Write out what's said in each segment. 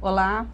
Olá.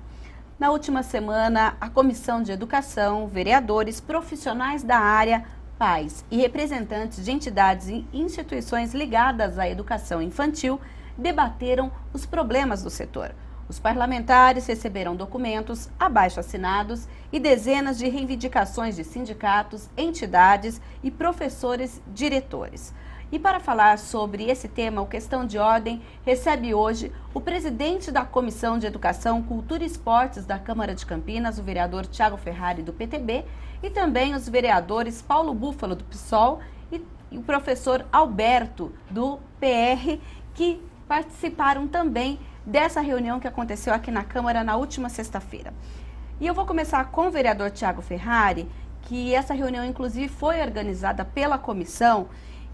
Na última semana, a Comissão de Educação, vereadores, profissionais da área, pais e representantes de entidades e instituições ligadas à educação infantil debateram os problemas do setor. Os parlamentares receberam documentos abaixo-assinados e dezenas de reivindicações de sindicatos, entidades e professores diretores. E para falar sobre esse tema, o Questão de Ordem recebe hoje o presidente da Comissão de Educação, Cultura e Esportes da Câmara de Campinas, o vereador Thiago Ferrari, do PTB, e também os vereadores Paulo Búfalo, do PSOL, e o professor Alberto, do PR, que participaram também dessa reunião que aconteceu aqui na Câmara na última sexta-feira. E eu vou começar com o vereador Thiago Ferrari, que essa reunião, inclusive, foi organizada pela comissão.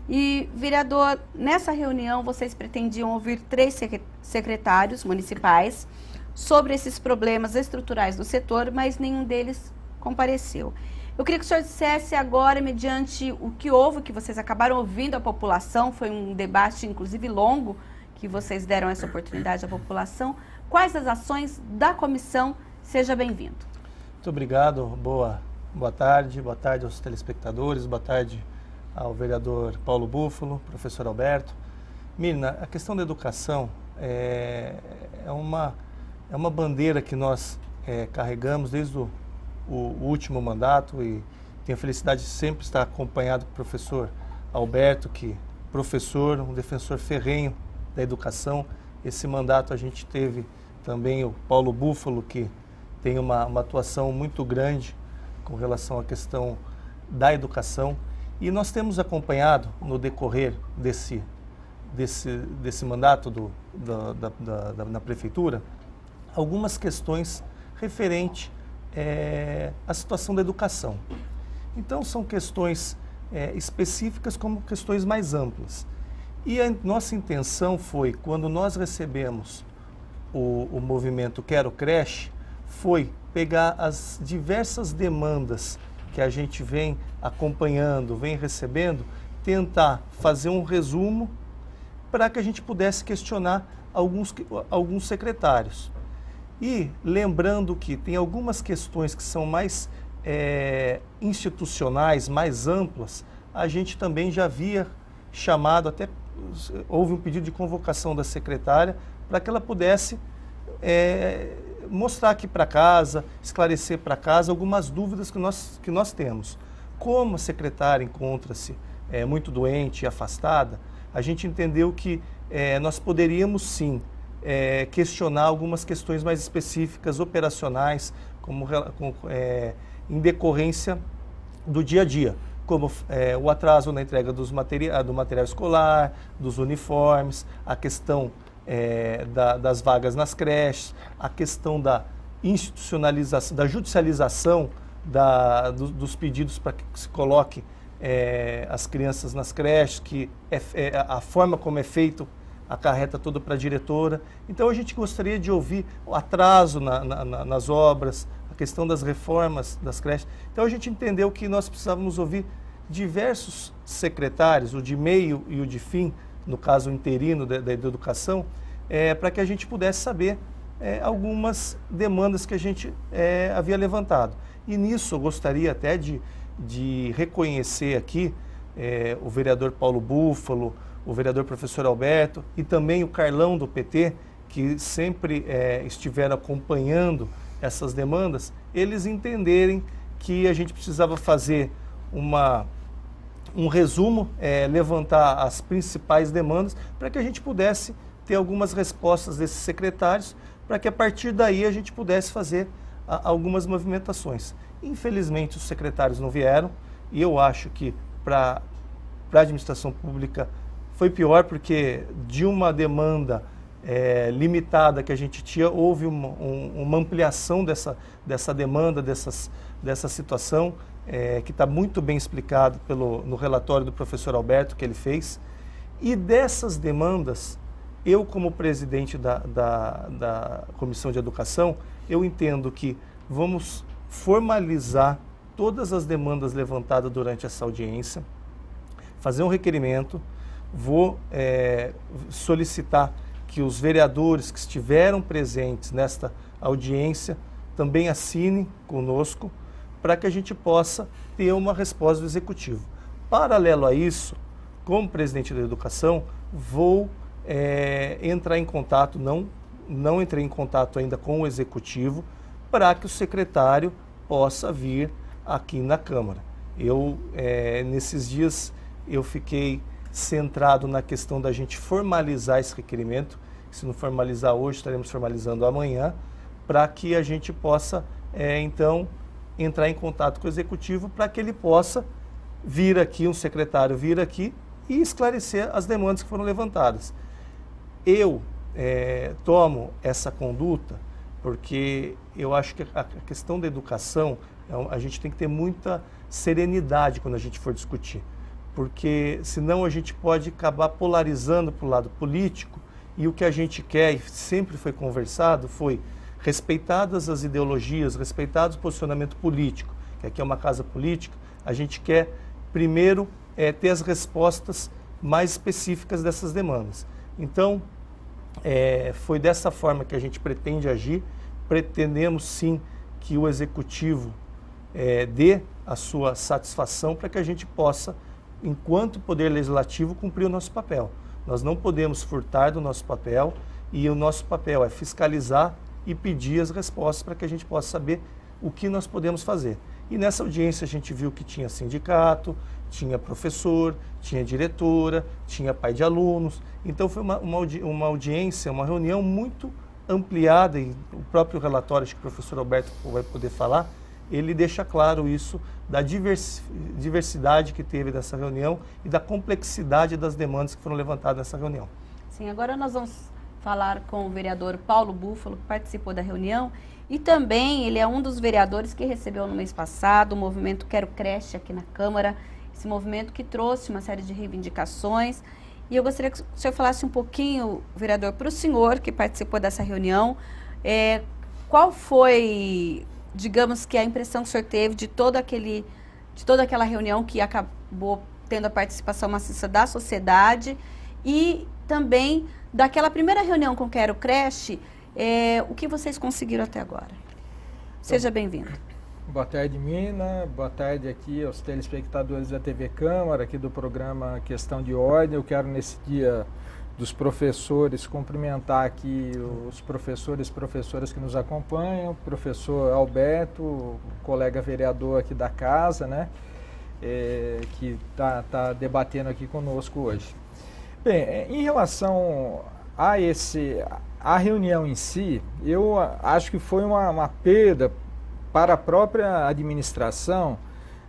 E, vereador, nessa reunião vocês pretendiam ouvir 3 secretários municipais sobre esses problemas estruturais do setor, mas nenhum deles compareceu. Eu queria que o senhor dissesse agora, mediante o que houve, que vocês acabaram ouvindo a população, foi um debate, inclusive, longo, que vocês deram essa oportunidade à população. Quais as ações da comissão? Seja bem-vindo. Muito obrigado, boa tarde aos telespectadores, boa tarde ao vereador Paulo Búfalo, professor Alberto. Mirna, a questão da educação é uma bandeira que nós carregamos desde o último mandato e tenho a felicidade de sempre estar acompanhado com o professor Alberto, que professor, um defensor ferrenho da educação. Esse mandato a gente teve também o Paulo Búfalo, que tem uma atuação muito grande com relação à questão da educação. E nós temos acompanhado no decorrer desse mandato na prefeitura algumas questões referentes à situação da educação. Então são questões específicas como questões mais amplas. E a nossa intenção foi, quando nós recebemos o movimento Quero Creche, foi pegar as diversas demandas que a gente vem acompanhando, vem recebendo, tentar fazer um resumo para que a gente pudesse questionar alguns secretários. E lembrando que tem algumas questões que são mais institucionais, mais amplas, a gente também já havia chamado, até houve um pedido de convocação da secretária para que ela pudesse mostrar aqui para casa, esclarecer para casa algumas dúvidas que nós temos. Como a secretária encontra-se muito doente e afastada, a gente entendeu que nós poderíamos sim questionar algumas questões mais específicas, operacionais, em decorrência do dia a dia, como o atraso na entrega do material escolar, dos uniformes, a questão das vagas nas creches, a questão da institucionalização, da judicialização dos pedidos para que se coloque as crianças nas creches, que a forma como é feito acarreta toda para a diretora. Então a gente gostaria de ouvir o atraso nas obras, a questão das reformas das creches. Então a gente entendeu que nós precisávamos ouvir diversos secretários, o de meio e o de fim, no caso o interino da educação, para que a gente pudesse saber algumas demandas que a gente havia levantado. E nisso eu gostaria até de reconhecer aqui o vereador Paulo Búfalo, o vereador professor Alberto e também o Carlão do PT, que sempre estiveram acompanhando essas demandas, eles entenderem que a gente precisava fazer um resumo, levantar as principais demandas para que a gente pudesse ter algumas respostas desses secretários, para que a partir daí a gente pudesse fazer algumas movimentações. Infelizmente os secretários não vieram e eu acho que para a administração pública foi pior, porque de uma demanda limitada que a gente tinha, houve uma ampliação dessa demanda, dessa situação, que está muito bem explicado no relatório do professor Alberto que ele fez. E dessas demandas, eu como presidente da Comissão de Educação, eu entendo que vamos formalizar todas as demandas levantadas durante essa audiência, fazer um requerimento, vou solicitar que os vereadores que estiveram presentes nesta audiência também assinem conosco, para que a gente possa ter uma resposta do Executivo. Paralelo a isso, como presidente da Educação, vou entrar em contato, não entrei em contato ainda com o Executivo, para que o secretário possa vir aqui na Câmara. Nesses dias, eu fiquei centrado na questão da gente formalizar esse requerimento. Se não formalizar hoje, estaremos formalizando amanhã, para que a gente possa, então, entrar em contato com o Executivo, para que ele possa vir aqui, um secretário vir aqui e esclarecer as demandas que foram levantadas. Eu tomo essa conduta porque eu acho que a questão da educação, a gente tem que ter muita serenidade quando a gente for discutir, porque senão a gente pode acabar polarizando para o lado político, e o que a gente quer, e sempre foi conversado, foi respeitadas as ideologias, respeitado o posicionamento político, que aqui é uma casa política, a gente quer primeiro ter as respostas mais específicas dessas demandas. Então, foi dessa forma que a gente pretende agir. Pretendemos sim que o Executivo dê a sua satisfação para que a gente possa, enquanto Poder Legislativo, cumprir o nosso papel. Nós não podemos furtar do nosso papel, e o nosso papel é fiscalizar e pedir as respostas para que a gente possa saber o que nós podemos fazer. E nessa audiência a gente viu que tinha sindicato, tinha professor, tinha diretora, tinha pai de alunos. Então foi uma audiência, uma reunião muito ampliada, e o próprio relatório, acho que o professor Alberto vai poder falar, ele deixa claro isso, da diversidade que teve dessa reunião e da complexidade das demandas que foram levantadas nessa reunião. Sim, agora nós vamos falar com o vereador Paulo Búfalo, que participou da reunião, e também ele é um dos vereadores que recebeu no mês passado o movimento Quero Creche aqui na Câmara, esse movimento que trouxe uma série de reivindicações. E eu gostaria que o senhor falasse um pouquinho, vereador, para o senhor que participou dessa reunião, qual foi, digamos que a impressão que o senhor teve de toda aquela reunião que acabou tendo a participação maciça da sociedade, e também daquela primeira reunião com Quero Creche, o que vocês conseguiram até agora? Seja bem-vindo. Boa tarde, Mina. Boa tarde aqui aos telespectadores da TV Câmara, aqui do programa Questão de Ordem. Eu quero, nesse dia dos professores, cumprimentar aqui os professores e professoras que nos acompanham, o professor Alberto, colega vereador aqui da casa, né, que tá debatendo aqui conosco hoje. Bem, em relação a reunião em si, eu acho que foi uma perda para a própria administração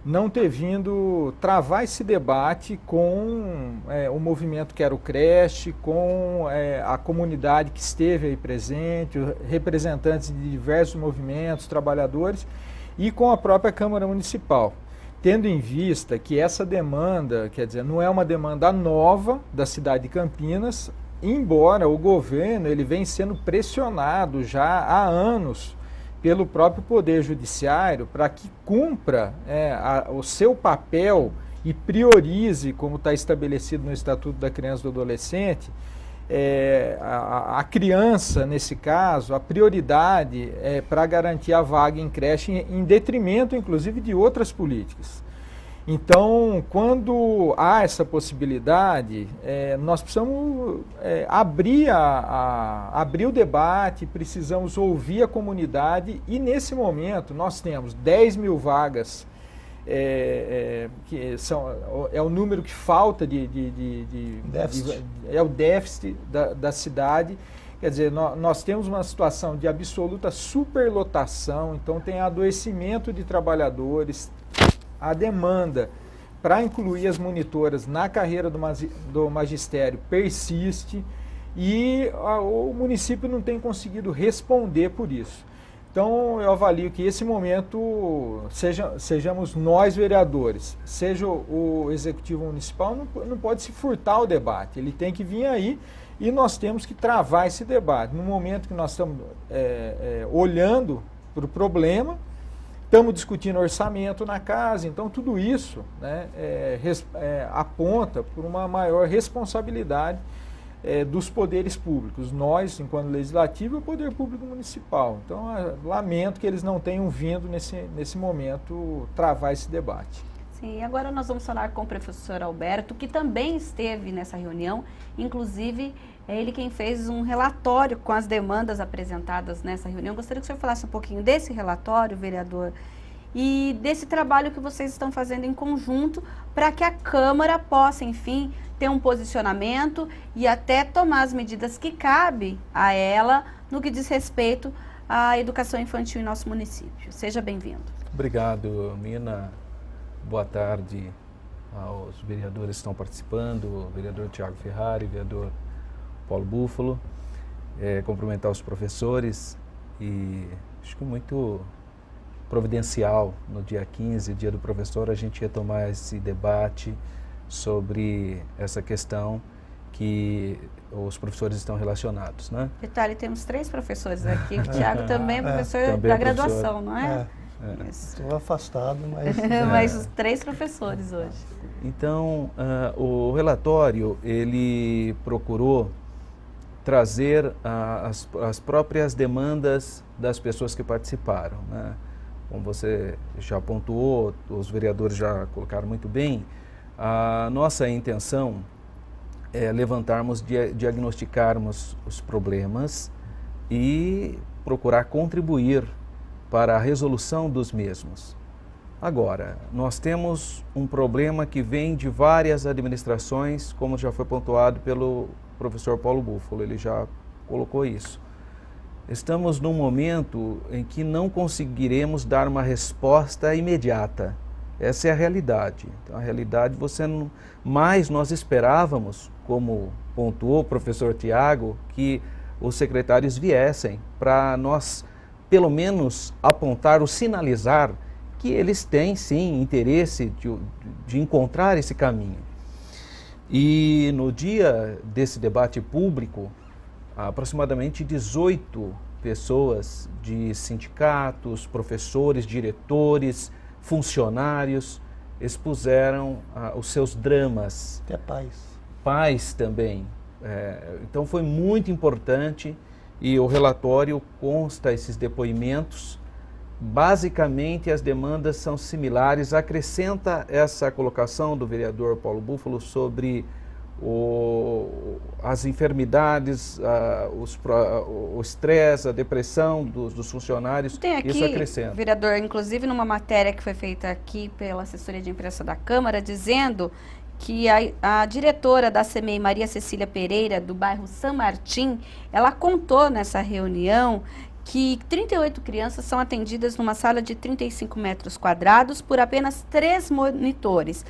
não ter vindo travar esse debate com o movimento Quero Creche, com a comunidade que esteve aí presente, representantes de diversos movimentos, trabalhadores, e com a própria Câmara Municipal. Tendo em vista que essa demanda, quer dizer, não é uma demanda nova da cidade de Campinas, embora o governo ele vem sendo pressionado já há anos pelo próprio Poder Judiciário para que cumpra o seu papel e priorize, como está estabelecido no Estatuto da Criança e do Adolescente, a criança, nesse caso, a prioridade para garantir a vaga em creche, em detrimento, inclusive, de outras políticas. Então, quando há essa possibilidade, nós precisamos abrir o debate, precisamos ouvir a comunidade, e nesse momento nós temos 10 mil vagas, que é o número que falta é o déficit da cidade. Quer dizer, nós temos uma situação de absoluta superlotação, então tem adoecimento de trabalhadores, a demanda para incluir as monitoras na carreira do magistério persiste, e o município não tem conseguido responder por isso. Então, eu avalio que esse momento, sejamos nós vereadores, seja o Executivo Municipal, não pode se furtar o debate, ele tem que vir aí, e nós temos que travar esse debate. No momento que nós estamos olhando para o problema, estamos discutindo orçamento na casa, então tudo isso, né, aponta por uma maior responsabilidade dos poderes públicos. Nós, enquanto legislativo, é o poder público municipal. Então, lamento que eles não tenham vindo nesse momento travar esse debate. Sim, agora nós vamos falar com o professor Alberto, que também esteve nessa reunião, inclusive é ele quem fez um relatório com as demandas apresentadas nessa reunião. Gostaria que o senhor falasse um pouquinho desse relatório, vereador, e desse trabalho que vocês estão fazendo em conjunto para que a Câmara possa, enfim, ter um posicionamento e até tomar as medidas que cabem a ela no que diz respeito à educação infantil em nosso município. Seja bem-vindo. Obrigado, Mina. Boa tarde aos vereadores que estão participando, o vereador Tiago Ferrari, o vereador Paulo Búfalo, cumprimentar os professores e acho que muito providencial no dia 15, dia do professor, a gente ia tomar esse debate sobre essa questão que os professores estão relacionados, né? Detalhe, temos 3 professores aqui, o Tiago também é professor também da é professor. graduação, não é? Estou afastado, mas... Mas os 3 professores hoje. Então, o relatório, ele procurou trazer as próprias demandas das pessoas que participaram, né? Como você já pontuou, os vereadores já colocaram muito bem, a nossa intenção é levantarmos, diagnosticarmos os problemas e procurar contribuir para a resolução dos mesmos. Agora, nós temos um problema que vem de várias administrações, como já foi pontuado pelo professor Paulo Búfalo, ele já colocou isso. Estamos num momento em que não conseguiremos dar uma resposta imediata. Essa é a realidade. Então, a realidade mas nós esperávamos, como pontuou o professor Tiago, que os secretários viessem para nós, pelo menos, apontar ou sinalizar que eles têm, sim, interesse de encontrar esse caminho. E no dia desse debate público, aproximadamente 18 pessoas de sindicatos, professores, diretores, funcionários, expuseram os seus dramas. Até pais. Pais também. Então foi muito importante e o relatório consta esses depoimentos. Basicamente as demandas são similares, acrescenta essa colocação do vereador Paulo Búfalo sobre as enfermidades, o estresse, a depressão dos funcionários. Tem aqui, isso acrescenta. Vereador, inclusive numa matéria que foi feita aqui pela assessoria de imprensa da Câmara, dizendo que a diretora da CEMEI, Maria Cecília Pereira, do bairro San Martín, ela contou nessa reunião que 38 crianças são atendidas numa sala de 35 metros quadrados por apenas 3 monitores.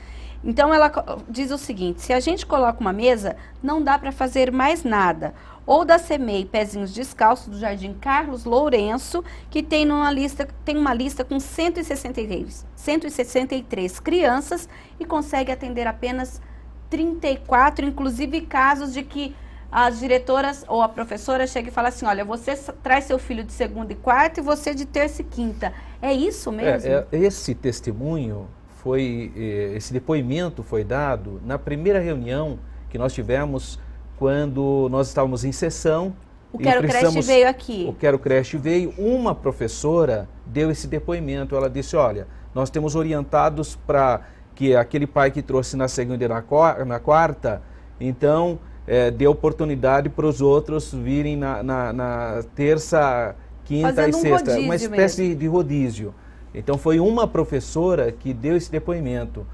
Então, ela diz o seguinte: se a gente coloca uma mesa, não dá para fazer mais nada. Ou da CEMEI Pezinhos Descalços, do Jardim Carlos Lourenço, que tem uma lista com 163 crianças e consegue atender apenas 34, inclusive casos de que as diretoras ou a professora chega e fala assim: olha, você traz seu filho de segunda e quarta e você de terça e quinta. É isso mesmo? Esse testemunho esse depoimento foi dado na primeira reunião que nós tivemos quando nós estávamos em sessão. O Quero Creche veio aqui. O Quero Creche veio, uma professora deu esse depoimento, ela disse: olha, nós temos orientados para que aquele pai que trouxe na segunda e na quarta, então dê oportunidade para os outros virem na terça, quinta Fazendo e sexta, rodízio uma espécie mesmo. de rodízio. Então foi uma professora que deu esse depoimento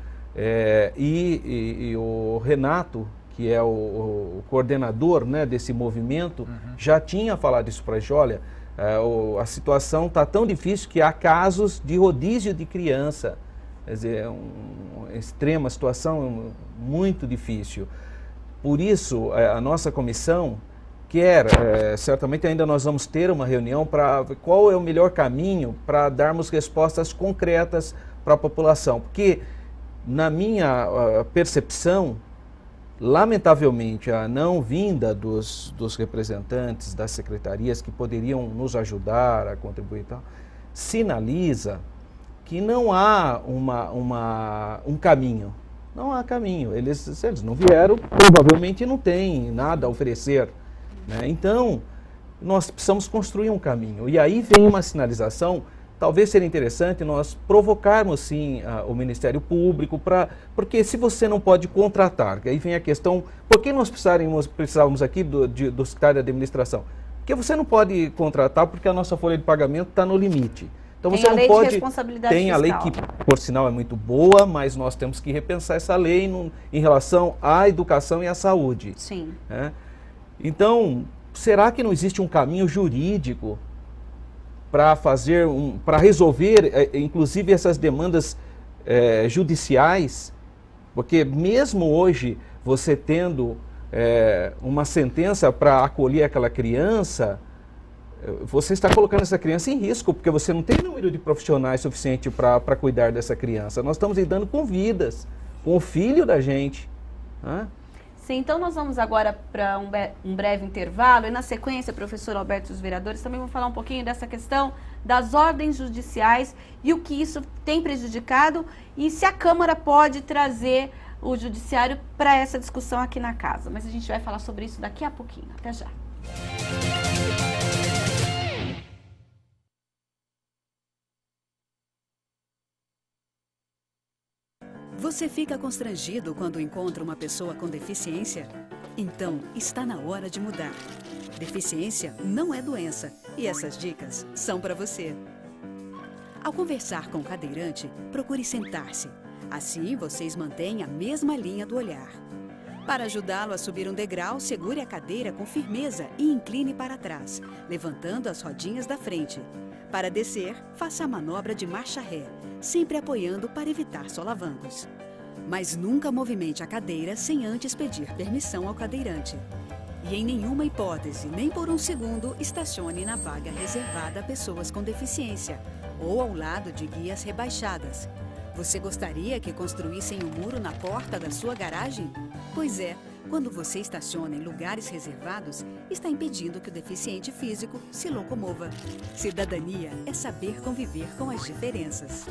e o Renato, que é o coordenador, né, desse movimento, já tinha falado isso para a gente: olha, a situação está tão difícil que há casos de rodízio de criança. Quer dizer, é uma extrema situação, muito difícil. Por isso, a nossa comissão quer, certamente ainda nós vamos ter uma reunião para qual é o melhor caminho para darmos respostas concretas para a população. Porque, na minha percepção, lamentavelmente, a não vinda dos representantes das secretarias que poderiam nos ajudar a contribuir e tal, sinaliza que não há um caminho. não há caminho. Se eles não vieram, provavelmente não tem nada a oferecer, né? Então, nós precisamos construir um caminho. E aí vem uma sinalização. Talvez seria interessante nós provocarmos, sim, o Ministério Público, porque se você não pode contratar, aí vem a questão, por que nós precisávamos aqui do secretário de administração? Porque você não pode contratar porque a nossa folha de pagamento está no limite. Então tem você a não lei pode. De responsabilidade tem a lei que, por sinal, é muito boa, mas nós temos que repensar essa lei em relação à educação e à saúde. Sim. Né? Então, será que não existe um caminho jurídico para resolver, inclusive, essas demandas judiciais? Porque mesmo hoje, você tendo uma sentença para acolher aquela criança, você está colocando essa criança em risco, porque você não tem número de profissionais suficiente para cuidar dessa criança. Nós estamos lidando com vidas, com o filho da gente. Né? Sim, então nós vamos agora para um breve intervalo e na sequência, professor Alberto e os vereadores também vão falar um pouquinho dessa questão das ordens judiciais e o que isso tem prejudicado e se a Câmara pode trazer o judiciário para essa discussão aqui na casa. Mas a gente vai falar sobre isso daqui a pouquinho. Até já. Você fica constrangido quando encontra uma pessoa com deficiência? Então, está na hora de mudar. Deficiência não é doença e essas dicas são para você. Ao conversar com o cadeirante, procure sentar-se. Assim, vocês mantêm a mesma linha do olhar. Para ajudá-lo a subir um degrau, segure a cadeira com firmeza e incline para trás, levantando as rodinhas da frente. Para descer, faça a manobra de marcha ré, sempre apoiando para evitar solavancos. Mas nunca movimente a cadeira sem antes pedir permissão ao cadeirante. E em nenhuma hipótese, nem por um segundo, estacione na vaga reservada a pessoas com deficiência ou ao lado de guias rebaixadas. Você gostaria que construíssem um muro na porta da sua garagem? Pois é, quando você estaciona em lugares reservados, está impedindo que o deficiente físico se locomova. Cidadania é saber conviver com as diferenças.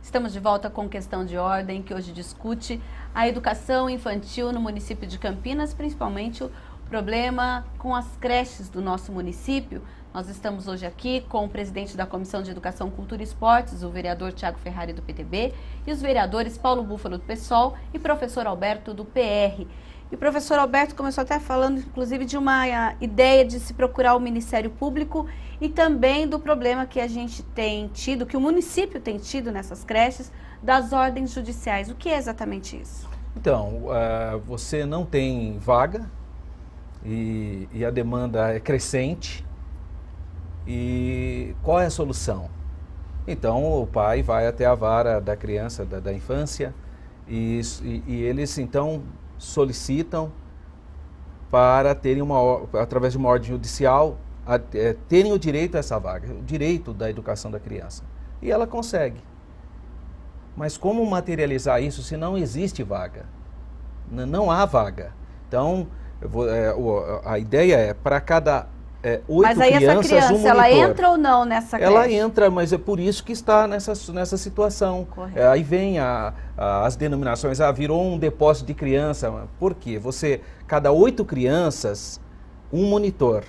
Estamos de volta com Questão de Ordem, que hoje discute a educação infantil no município de Campinas, principalmente o problema com as creches do nosso município. Nós estamos hoje aqui com o presidente da Comissão de Educação, Cultura e Esportes, o vereador Tiago Ferrari, do PTB, e os vereadores Paulo Búfalo, do PSOL, e professor Alberto, do PR. E o professor Alberto começou até falando, inclusive, de uma ideia de se procurar o Ministério Público e também do problema que a gente tem tido, que o município tem tido nessas creches, das ordens judiciais. O que é exatamente isso? Então, você não tem vaga e a demanda é crescente. E qual é a solução? Então, o pai vai até a vara da criança, da infância, e eles, então, solicitam para terem através de uma ordem judicial, terem o direito a essa vaga, o direito da educação da criança. E ela consegue. Mas como materializar isso se não existe vaga? Não há vaga. Então, a ideia é para cada 8 mas aí crianças, essa criança, um monitor. ela entra ou não nessa creche? Ela entra, mas é por isso que está nessa situação. Aí vem as denominações, virou um depósito de criança. Por quê? Cada 8 crianças, um monitor.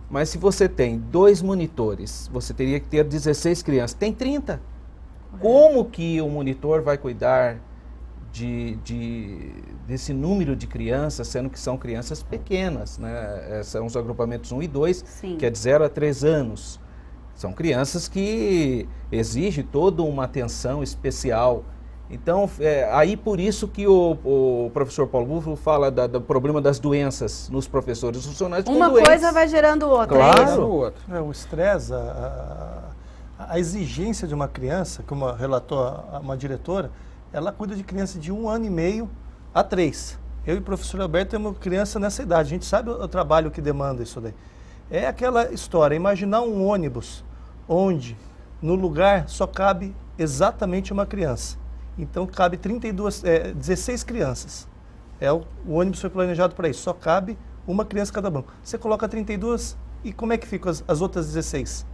Mas se você tem 2 monitores, você teria que ter 16 crianças. Tem 30. Como que o monitor vai cuidar desse número de crianças, sendo que são crianças pequenas, né? São os agrupamentos 1 e 2, Sim. que é de 0 a 3 anos. São crianças que exigem toda uma atenção especial. Então, aí por isso que o professor Paulo Búfalo fala do problema das doenças nos professores, os funcionários com doenças. Uma coisa vai gerando outra, claro. O estresse, a exigência de uma criança, como relatou uma diretora, ela cuida de criança de 1 ano e meio a 3. Eu e o professor Alberto temos criança nessa idade. A gente sabe o trabalho que demanda isso daí. É aquela história, imaginar um ônibus onde no lugar só cabe exatamente uma criança. Então cabe 16 crianças. O ônibus foi planejado para isso, só cabe uma criança cada banco. Você coloca 32, E como é que ficam as outras 16?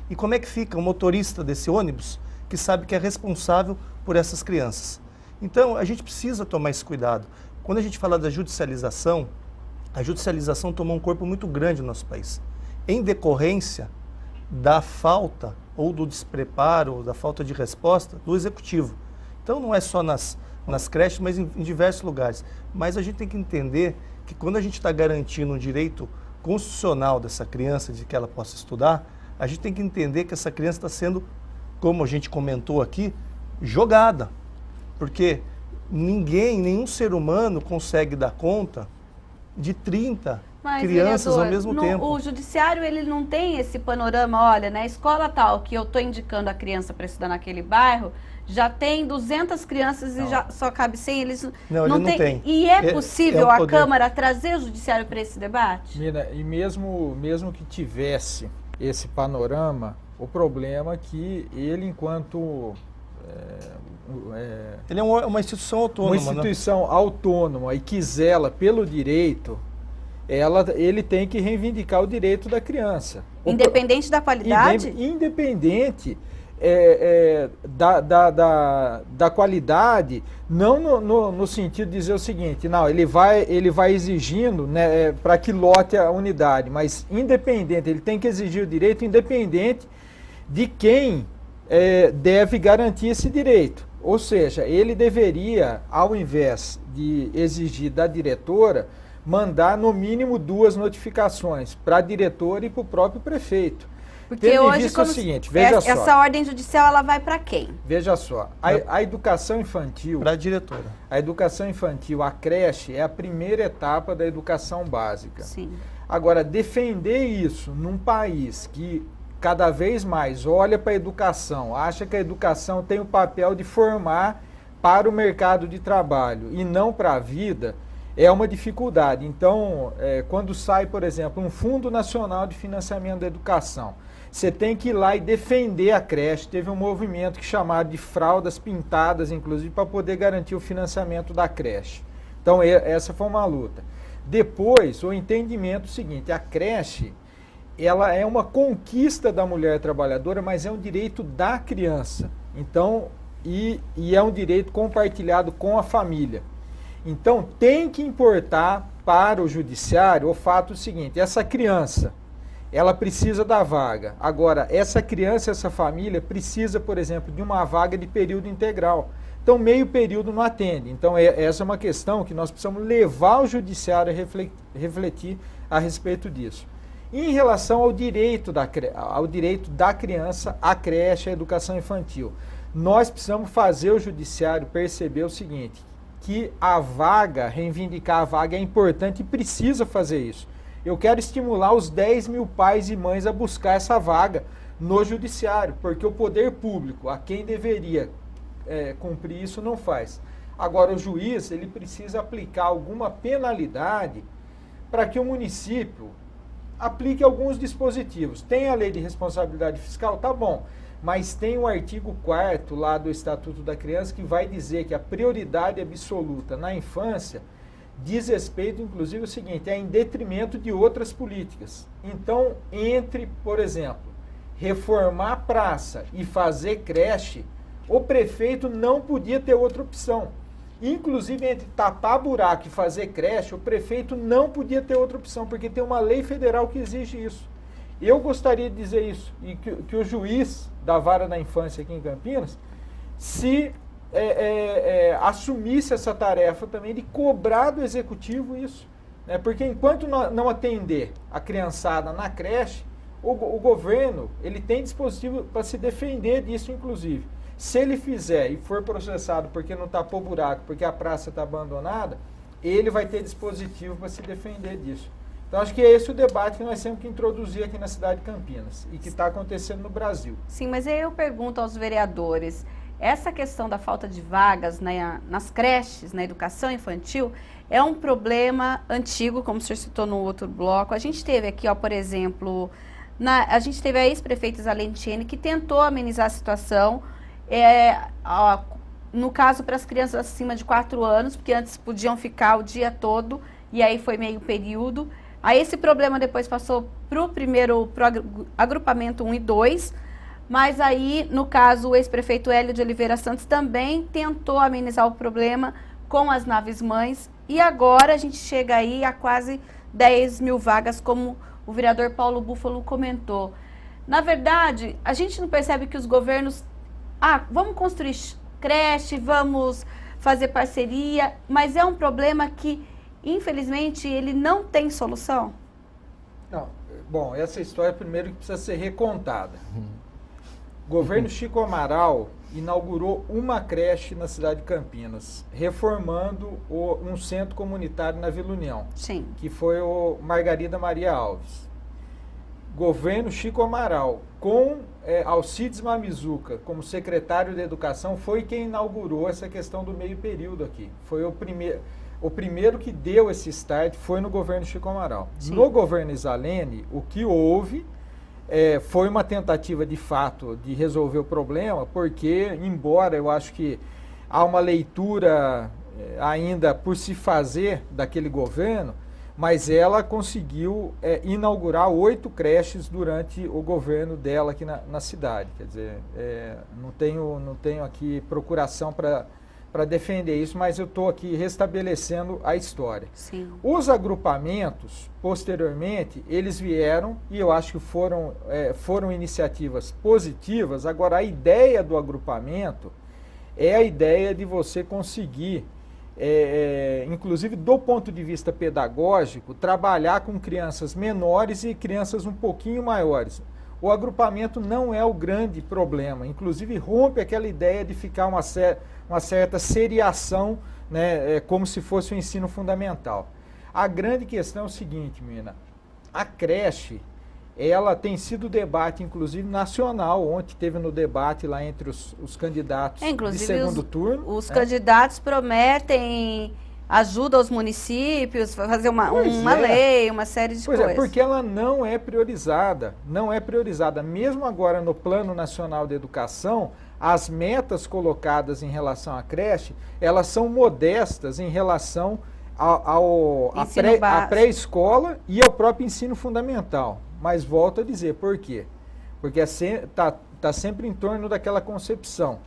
E como é que fica o motorista desse ônibus que sabe que é responsável por essas crianças? Então, a gente precisa tomar esse cuidado. Quando a gente fala da judicialização, a judicialização tomou um corpo muito grande no nosso país, em decorrência da falta ou do despreparo, ou da falta de resposta do executivo. Então, não é só nas creches, mas em diversos lugares. Mas a gente tem que entender que quando a gente está garantindo um direito constitucional dessa criança, de que ela possa estudar, a gente tem que entender que essa criança está sendo, como a gente comentou aqui, jogada. Porque nenhum ser humano consegue dar conta de 30 crianças vereador, ao mesmo tempo. O judiciário, ele não tem esse panorama, olha, na escola tal que eu estou indicando a criança para estudar naquele bairro, já tem 200 crianças e já só cabe 100, eles não tem. E é possível o poder. a Câmara trazer o judiciário para esse debate? Mina, e mesmo que tivesse esse panorama, o problema é que ele, enquanto ele é uma instituição autônoma. Uma instituição autônoma e que zela pelo direito, ele tem que reivindicar o direito da criança. Independente da qualidade? Independente da qualidade, não no sentido de dizer o seguinte, não, ele vai exigindo, né, para que lote a unidade, mas independente, ele tem que exigir o direito independente de quem deve garantir esse direito. Ou seja, ele deveria, ao invés de exigir da diretora, mandar no mínimo 2 notificações para a diretora e para o próprio prefeito. Porque hoje, o seguinte, veja só. Essa ordem judicial, ela vai para quem? Veja só, a educação infantil... Para a diretora. A educação infantil, a creche, é a primeira etapa da educação básica. Sim. Agora, defender isso num país que cada vez mais olha para a educação, acha que a educação tem o papel de formar para o mercado de trabalho e não para a vida, é uma dificuldade. Então, quando sai, por exemplo, um Fundo Nacional de Financiamento da Educação, você tem que ir lá e defender a creche. Teve um movimento que chamaram de fraldas pintadas, inclusive, para poder garantir o financiamento da creche. Então, essa foi uma luta. Depois, o entendimento seguinte, a creche, ela é uma conquista da mulher trabalhadora, mas é um direito da criança. Então, e é um direito compartilhado com a família. Então, tem que importar para o judiciário o fato seguinte, essa criança, ela precisa da vaga. Agora, essa criança, essa família precisa, por exemplo, de uma vaga de período integral. Então, meio período não atende. Então, essa é uma questão que nós precisamos levar o judiciário a refletir a respeito disso. Em relação ao direito da criança, à creche, à educação infantil, nós precisamos fazer o judiciário perceber o seguinte, que a vaga, reivindicar a vaga é importante e precisa fazer isso. Eu quero estimular os 10 mil pais e mães a buscar essa vaga no judiciário, porque o poder público, a quem deveria cumprir isso, não faz. Agora, o juiz, ele precisa aplicar alguma penalidade para que o município aplique alguns dispositivos. Tem a lei de responsabilidade fiscal, tá bom, mas tem o artigo 4º lá do Estatuto da Criança que vai dizer que a prioridade absoluta na infância diz respeito, inclusive, o seguinte, é em detrimento de outras políticas. Então, entre, por exemplo, reformar a praça e fazer creche, o prefeito não podia ter outra opção. Inclusive, entre tapar buraco e fazer creche, o prefeito não podia ter outra opção, porque tem uma lei federal que exige isso. Eu gostaria de dizer isso, e que o juiz da Vara da Infância aqui em Campinas, se assumisse essa tarefa também de cobrar do executivo isso. Né? Porque enquanto não atender a criançada na creche, o governo ele tem dispositivo para se defender disso, inclusive. Se ele fizer e for processado porque não tapou buraco, porque a praça está abandonada, ele vai ter dispositivo para se defender disso. Então, acho que é esse o debate que nós temos que introduzir aqui na cidade de Campinas e que está acontecendo no Brasil. Sim, mas aí eu pergunto aos vereadores, essa questão da falta de vagas nas creches, na educação infantil, é um problema antigo, como o senhor citou no outro bloco. A gente teve aqui, ó, por exemplo, a gente teve a ex-prefeita Zalentini que tentou amenizar a situação, no caso para as crianças acima de 4 anos, porque antes podiam ficar o dia todo, e aí foi meio período. Aí esse problema depois passou para o agrupamento 1 e 2, mas aí, no caso, o ex-prefeito Hélio de Oliveira Santos também tentou amenizar o problema com as naves-mães, e agora a gente chega aí a quase 10 mil vagas, como o vereador Paulo Búfalo comentou. Na verdade, a gente não percebe que os governos, vamos construir creche, vamos fazer parceria, mas é um problema que, infelizmente, ele não tem solução? Não. Bom, essa história primeiro que precisa ser recontada. O governo Chico Amaral inaugurou uma creche na cidade de Campinas, reformando um centro comunitário na Vila União, Sim. que foi o Margarida Maria Alves. Governo Chico Amaral, com Alcides Mamizuca como secretário de Educação, foi quem inaugurou essa questão do meio período aqui. Foi o primeiro que deu esse start, foi no governo Chico Amaral. Sim. No governo Isalene, o que houve foi uma tentativa de fato de resolver o problema, porque, embora eu acho que há uma leitura ainda por se fazer daquele governo, mas ela conseguiu inaugurar 8 creches durante o governo dela aqui na cidade. Quer dizer, não tenho aqui procuração para defender isso, mas eu estou aqui restabelecendo a história. Sim. Os agrupamentos, posteriormente, eles vieram e eu acho que foram iniciativas positivas. Agora, a ideia do agrupamento é a ideia de você conseguir, inclusive do ponto de vista pedagógico, trabalhar com crianças menores e crianças um pouquinho maiores. O agrupamento não é o grande problema, inclusive rompe aquela ideia de ficar uma certa seriação, né, como se fosse o ensino fundamental. A grande questão é o seguinte, menina, a creche, ela tem sido debate, inclusive, nacional. Ontem teve no debate lá entre os candidatos de segundo turno. Os candidatos prometem ajuda aos municípios, fazer uma lei, uma série de coisas. Porque ela não é priorizada, Mesmo agora no Plano Nacional de Educação, as metas colocadas em relação à creche, elas são modestas em relação à pré-escola e ao próprio ensino fundamental. Mas volto a dizer, por quê? Porque tá sempre em torno daquela concepção.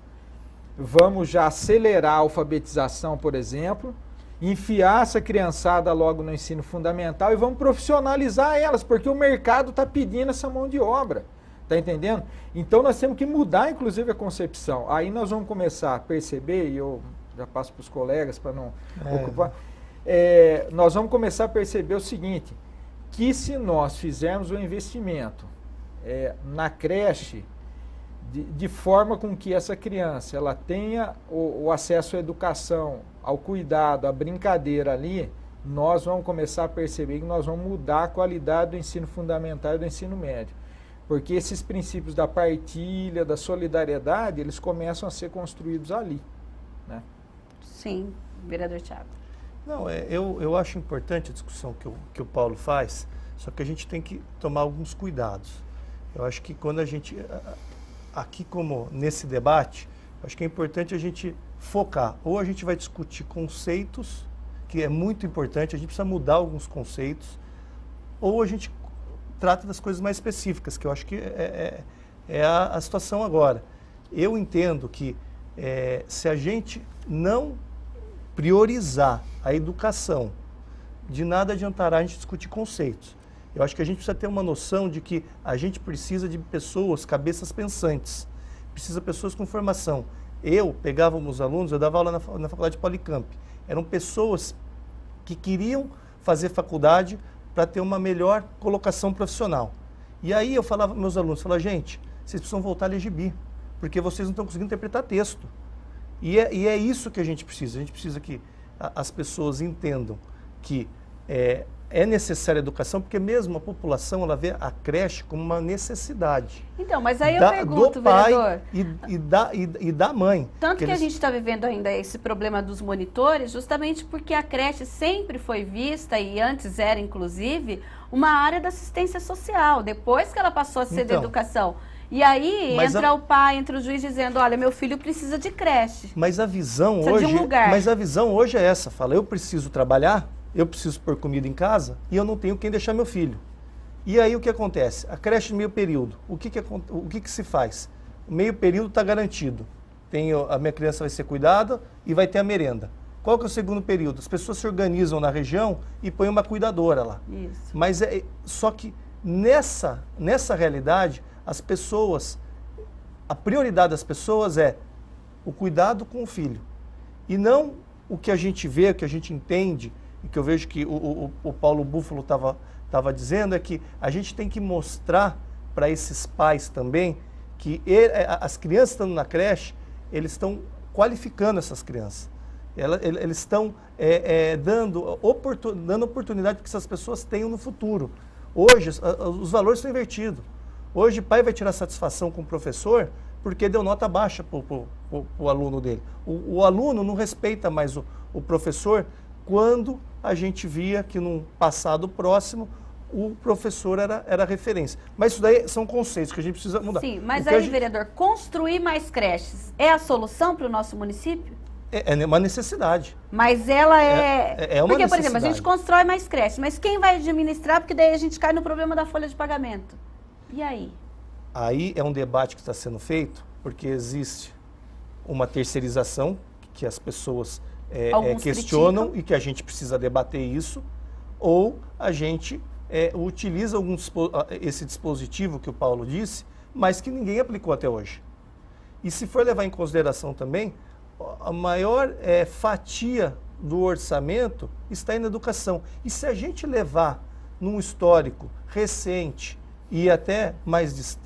Vamos já acelerar a alfabetização, por exemplo, enfiar essa criançada logo no ensino fundamental e vamos profissionalizar elas, porque o mercado está pedindo essa mão de obra. Está entendendo? Então nós temos que mudar, inclusive, a concepção. Aí nós vamos começar a perceber, e eu já passo para os colegas para não ocupar, nós vamos começar a perceber o seguinte, que se nós fizermos o investimento na creche, de forma com que essa criança ela tenha o acesso à educação, ao cuidado, à brincadeira ali, nós vamos começar a perceber que nós vamos mudar a qualidade do ensino fundamental e do ensino médio. Porque esses princípios da partilha, da solidariedade, eles começam a ser construídos ali, né? Sim, vereador Thiago. Não, eu acho importante a discussão que o Paulo faz, só que a gente tem que tomar alguns cuidados. Eu acho que quando a gente, aqui como nesse debate, acho que é importante a gente focar. Ou a gente vai discutir conceitos, que é muito importante, a gente precisa mudar alguns conceitos, ou a gente trata das coisas mais específicas, que eu acho que é a situação agora. Eu entendo que se a gente não priorizar a educação, de nada adiantará a gente discutir conceitos. Eu acho que a gente precisa ter uma noção de que a gente precisa de pessoas, cabeças pensantes, precisa de pessoas com formação. Eu pegava os alunos, eu dava aula na faculdade de Policamp. Eram pessoas que queriam fazer faculdade para ter uma melhor colocação profissional. E aí eu falava para meus alunos, gente, vocês precisam voltar a ler gibi, porque vocês não estão conseguindo interpretar texto. E é isso que a gente precisa que as pessoas entendam que é necessária a educação, porque mesmo a população, ela vê a creche como uma necessidade. Então, mas aí eu pergunto, do pai vereador... e da mãe. Tanto que a gente está vivendo ainda esse problema dos monitores, justamente porque a creche sempre foi vista, e antes era, inclusive, uma área da assistência social, depois que ela passou a ser da educação. E aí entra o pai, entra o juiz dizendo, olha, meu filho precisa de creche. Mas a visão hoje, mas a visão hoje é essa, fala, eu preciso trabalhar, eu preciso pôr comida em casa e eu não tenho quem deixar meu filho. E aí o que acontece? A creche de meio período, o que se faz? O meio período está garantido. A minha criança vai ser cuidada e vai ter a merenda. Qual que é o segundo período? As pessoas se organizam na região e põem uma cuidadora lá. Isso. Mas só que nessa realidade, as pessoas, a prioridade das pessoas é o cuidado com o filho. E não o que a gente vê, o que a gente entende, e que eu vejo que o Paulo Búfalo estava dizendo, é que a gente tem que mostrar para esses pais também que as crianças estando na creche, eles estão qualificando essas crianças. Eles estão dando oportunidade para que essas pessoas tenham no futuro. Hoje, os valores estão invertidos. Hoje, o pai vai tirar satisfação com o professor porque deu nota baixa para o aluno dele. O aluno não respeita mais o professor quando a gente via que num passado próximo o professor era referência. Mas isso daí são conceitos que a gente precisa mudar. Sim, mas aí, vereador, construir mais creches é a solução para o nosso município? É uma necessidade. Mas ela é uma porque, por necessidade. exemplo, a gente constrói mais creches, mas quem vai administrar? Porque daí a gente cai no problema da folha de pagamento. E aí? Aí é um debate que está sendo feito, porque existe uma terceirização que as pessoas questionam criticam. E que a gente precisa debater isso, ou a gente utiliza esse dispositivo que o Paulo disse, mas que ninguém aplicou até hoje. E se for levar em consideração também, a maior fatia do orçamento está aí na educação. E se a gente levar num histórico recente e até mais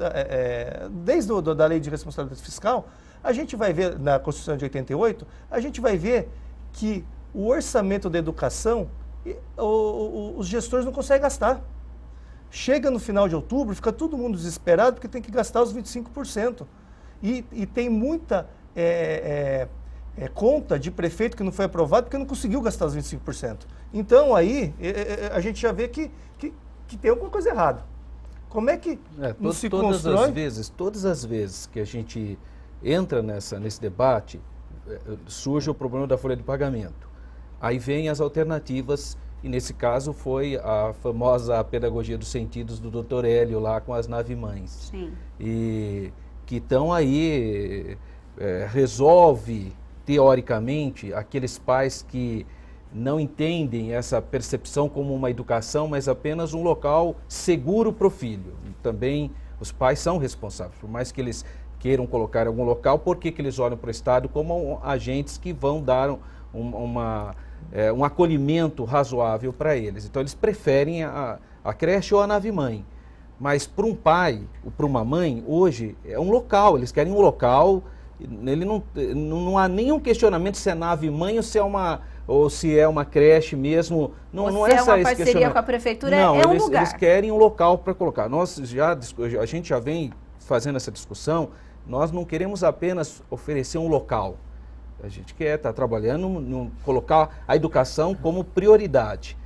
desde da Lei de Responsabilidade Fiscal, a gente vai ver, na Constituição de 88, a gente vai ver que o orçamento da educação, os gestores não conseguem gastar. Chega no final de outubro, fica todo mundo desesperado porque tem que gastar os 25%. E tem muita conta de prefeito que não foi aprovado porque não conseguiu gastar os 25%. Então aí a gente já vê que tem alguma coisa errada. Como é que não se constrói? Todas as vezes que a gente entra nesse debate, surge o problema da folha de pagamento. Aí vem as alternativas, e nesse caso foi a famosa pedagogia dos sentidos do Dr. Hélio lá com as nave-mães. Sim. E que estão aí, resolve teoricamente aqueles pais que não entendem essa percepção como uma educação, mas apenas um local seguro para o filho. Também os pais são responsáveis, por mais que eles queiram colocar algum local, por que eles olham para o Estado como agentes que vão dar um acolhimento razoável para eles. Então eles preferem a creche ou a nave-mãe. Mas para um pai ou para uma mãe, hoje é um local, eles querem um local, ele não há nenhum questionamento se é nave-mãe ou se é uma creche mesmo. Não é uma parceria com a prefeitura, não, um lugar. Eles querem um local para colocar. A gente já vem fazendo essa discussão, nós não queremos apenas oferecer um local. A gente quer estar trabalhando, colocar a educação como prioridade.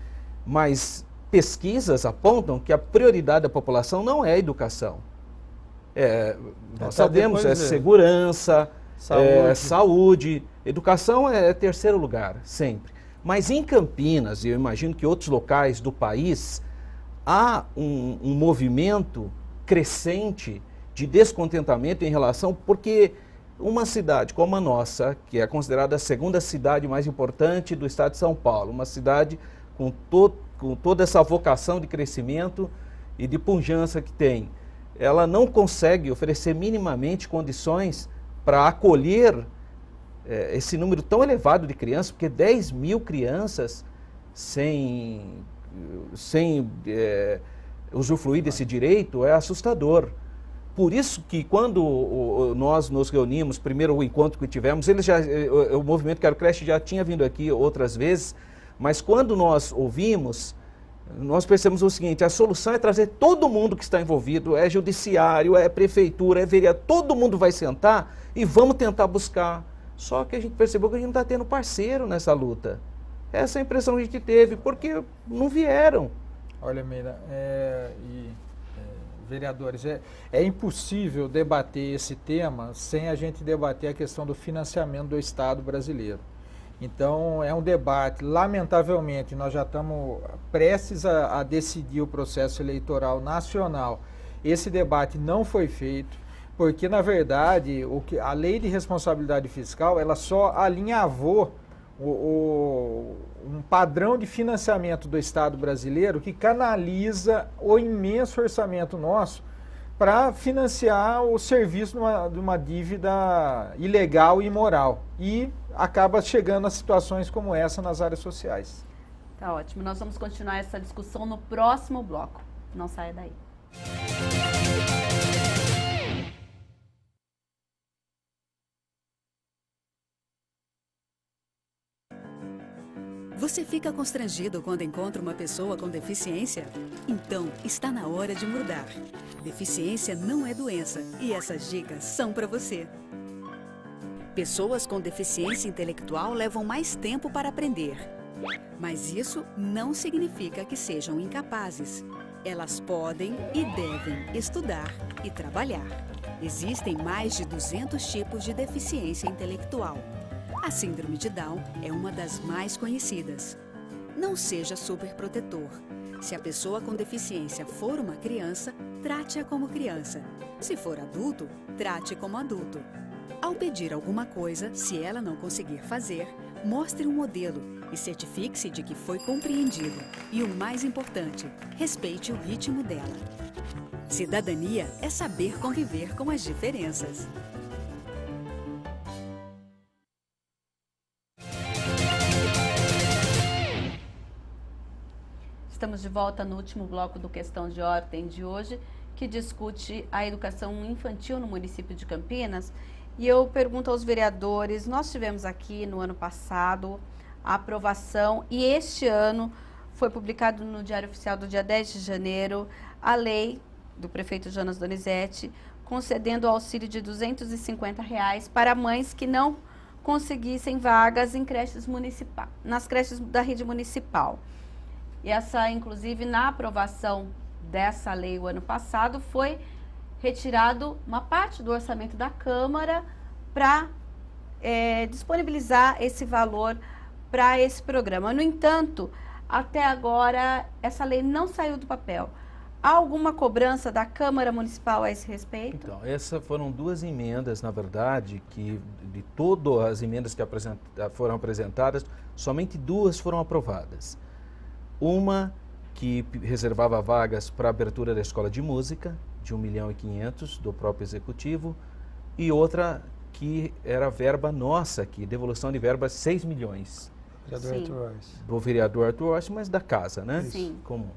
Mas pesquisas apontam que a prioridade da população não é a educação. Nós sabemos, segurança, saúde. Educação é terceiro lugar, sempre. Mas em Campinas, e eu imagino que outros locais do país, há um movimento crescente de descontentamento em relação, porque uma cidade como a nossa, que é considerada a segunda cidade mais importante do estado de São Paulo, uma cidade com toda essa vocação de crescimento e de pujança que tem, ela não consegue oferecer minimamente condições para acolher esse número tão elevado de crianças, porque 10 mil crianças sem usufruir desse direito é assustador. Por isso que quando nós nos reunimos, primeiro o encontro que tivemos, o movimento Quero Creche já tinha vindo aqui outras vezes, mas quando nós ouvimos, nós percebemos o seguinte: a solução é trazer todo mundo que está envolvido, é judiciário, é prefeitura, é vereador, todo mundo vai sentar e vamos tentar buscar. Só que a gente percebeu que a gente não está tendo parceiro nessa luta. Essa é a impressão que a gente teve, porque não vieram. Olha, Meira, vereadores, é impossível debater esse tema sem a gente debater a questão do financiamento do Estado brasileiro. Então, é um debate, lamentavelmente, nós já estamos prestes a decidir o processo eleitoral nacional. Esse debate não foi feito, porque, na verdade, a lei de responsabilidade fiscal, ela só alinhavou um padrão de financiamento do Estado brasileiro que canaliza o imenso orçamento nosso para financiar o serviço de uma dívida ilegal e imoral. E acaba chegando a situações como essa nas áreas sociais. Tá ótimo. Nós vamos continuar essa discussão no próximo bloco. Não saia daí. Você fica constrangido quando encontra uma pessoa com deficiência? Então, está na hora de mudar. Deficiência não é doença e essas dicas são para você. Pessoas com deficiência intelectual levam mais tempo para aprender. Mas isso não significa que sejam incapazes. Elas podem e devem estudar e trabalhar. Existem mais de 200 tipos de deficiência intelectual. A síndrome de Down é uma das mais conhecidas. Não seja superprotetor. Se a pessoa com deficiência for uma criança, trate-a como criança. Se for adulto, trate como adulto. Ao pedir alguma coisa, se ela não conseguir fazer, mostre um modelo e certifique-se de que foi compreendido. E o mais importante, respeite o ritmo dela. Cidadania é saber conviver com as diferenças. Estamos de volta no último bloco do Questão de Ordem de hoje, que discute a educação infantil no município de Campinas. E eu pergunto aos vereadores, nós tivemos aqui no ano passado a aprovação e este ano foi publicado no Diário Oficial do dia 10 de janeiro a lei do prefeito Jonas Donizete concedendo o auxílio de R$ 250 para mães que não conseguissem vagas em creches municipais, nas creches da rede municipal. E essa, inclusive, na aprovação dessa lei o ano passado, foi retirado uma parte do orçamento da Câmara para disponibilizar esse valor para esse programa. No entanto, até agora, essa lei não saiu do papel. Há alguma cobrança da Câmara Municipal a esse respeito? Então, essas foram duas emendas, na verdade, que de todas as emendas que foram apresentadas, somente duas foram aprovadas. Uma que reservava vagas para a abertura da escola de música, de 1.500.000 do próprio executivo, e outra que era verba nossa aqui, devolução de verba 6 milhões. Do vereador Arthur Orsi, mas da casa, né? Sim. Comum.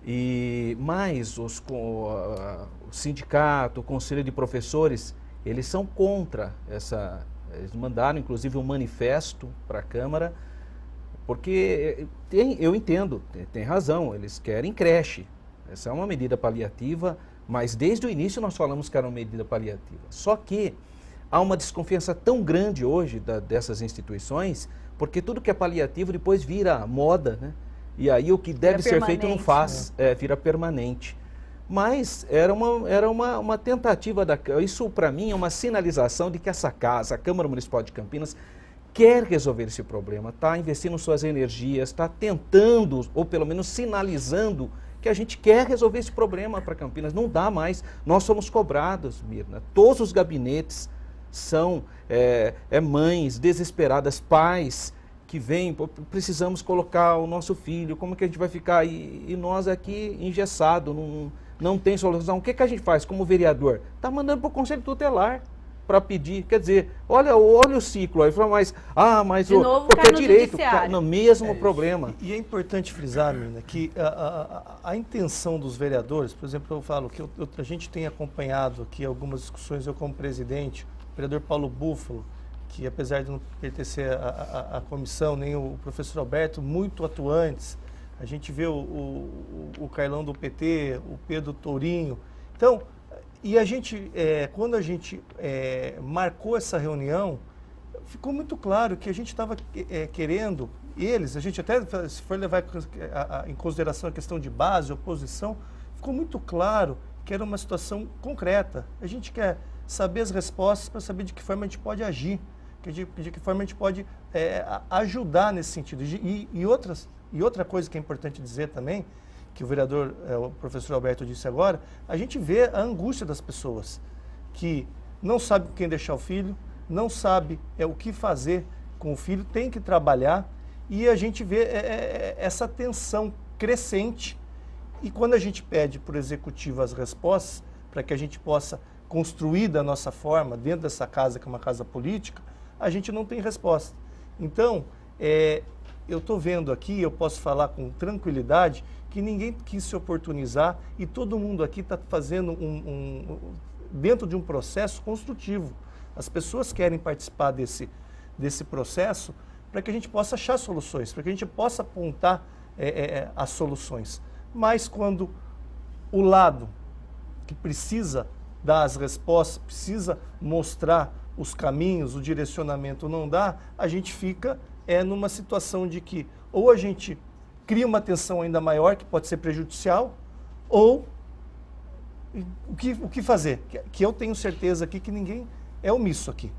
E mais o sindicato, o conselho de professores, eles são contra essa. Eles mandaram inclusive um manifesto para a Câmara, porque eu entendo, tem razão, eles querem creche. Essa é uma medida paliativa, mas desde o início nós falamos que era uma medida paliativa. Só que há uma desconfiança tão grande hoje dessas instituições, porque tudo que é paliativo depois vira moda, né? E aí o que deve ser feito não faz, vira permanente. Mas era uma tentativa, isso para mim é uma sinalização de que essa casa, a Câmara Municipal de Campinas, quer resolver esse problema, está investindo suas energias, está tentando, ou pelo menos sinalizando, que a gente quer resolver esse problema para Campinas. Não dá mais, nós somos cobrados, Mirna. Todos os gabinetes são mães desesperadas, pais que vêm, precisamos colocar o nosso filho, como que a gente vai ficar? E nós aqui engessados, não tem solução. O que a gente faz como vereador? Está mandando para o Conselho Tutelar para pedir, quer dizer, olha o ciclo, aí fala, mas porque é direito, no mesmo problema. E é importante frisar, Mirna, que a intenção dos vereadores, por exemplo, eu falo que a gente tem acompanhado aqui algumas discussões, eu como presidente, o vereador Paulo Búfalo, que apesar de não pertencer à comissão, nem o professor Alberto, muito atuantes, a gente vê o Carlão do PT, o Pedro Tourinho, então, e a gente, quando a gente marcou essa reunião, ficou muito claro que a gente estava querendo, a gente até, se for levar em consideração a questão de base, oposição, ficou muito claro que era uma situação concreta. A gente quer saber as respostas para saber de que forma a gente pode agir. de que forma a gente pode ajudar nesse sentido. E outra coisa que é importante dizer também, que o vereador, o professor Alberto disse agora, a gente vê a angústia das pessoas, que não sabe quem deixar o filho, não sabe o que fazer com o filho, tem que trabalhar, e a gente vê essa tensão crescente. E quando a gente pede para o executivo as respostas, para que a gente possa construir da nossa forma, dentro dessa casa, que é uma casa política, a gente não tem resposta. Então, eu estou vendo aqui, eu posso falar com tranquilidade, que ninguém quis se oportunizar e todo mundo aqui está fazendo dentro de um processo construtivo. As pessoas querem participar desse processo para que a gente possa achar soluções, para que a gente possa apontar as soluções. Mas quando o lado que precisa dar as respostas, precisa mostrar os caminhos, o direcionamento não dá, a gente fica numa situação de que ou a gente cria uma tensão ainda maior, que pode ser prejudicial, ou o que fazer? Que eu tenho certeza aqui que ninguém é omisso aqui.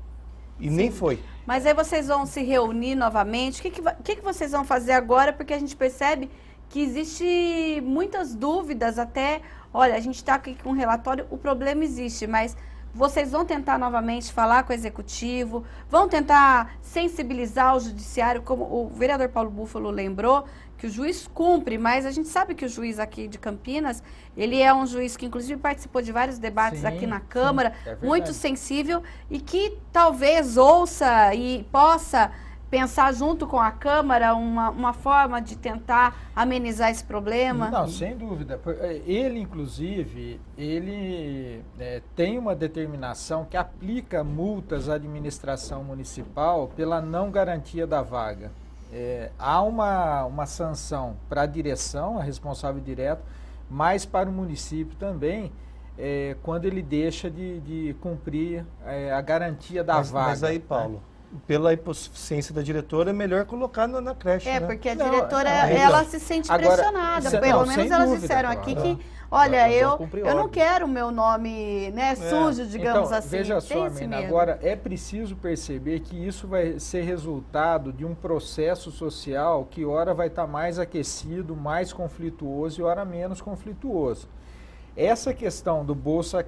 E nem foi. Mas aí vocês vão se reunir novamente. O que vocês vão fazer agora? Porque a gente percebe que existe muitas dúvidas até. Olha, a gente está aqui com um relatório, o problema existe, mas vocês vão tentar novamente falar com o executivo, vão tentar sensibilizar o judiciário, como o vereador Paulo Búfalo lembrou, que o juiz cumpre, mas a gente sabe que o juiz aqui de Campinas, ele é um juiz que inclusive participou de vários debates aqui na Câmara, muito sensível, e que talvez ouça e possa pensar junto com a Câmara uma forma de tentar amenizar esse problema? Não, sem dúvida. Ele, inclusive, tem uma determinação que aplica multas à administração municipal pela não garantia da vaga. Há uma sanção para a direção, a responsável direta, mas para o município também, quando ele deixa de cumprir a garantia da vaga. Mas aí, Paulo, pela hipossuficiência da diretora, é melhor colocar na creche, né? Porque a diretora, ela se sente pressionada. Pelo menos elas disseram aqui que, olha, eu não quero o meu nome, né, sujo, digamos assim. Veja só, Mina, agora é preciso perceber que isso vai ser resultado de um processo social que ora vai estar mais aquecido, mais conflituoso e ora menos conflituoso. Essa questão do Bolsa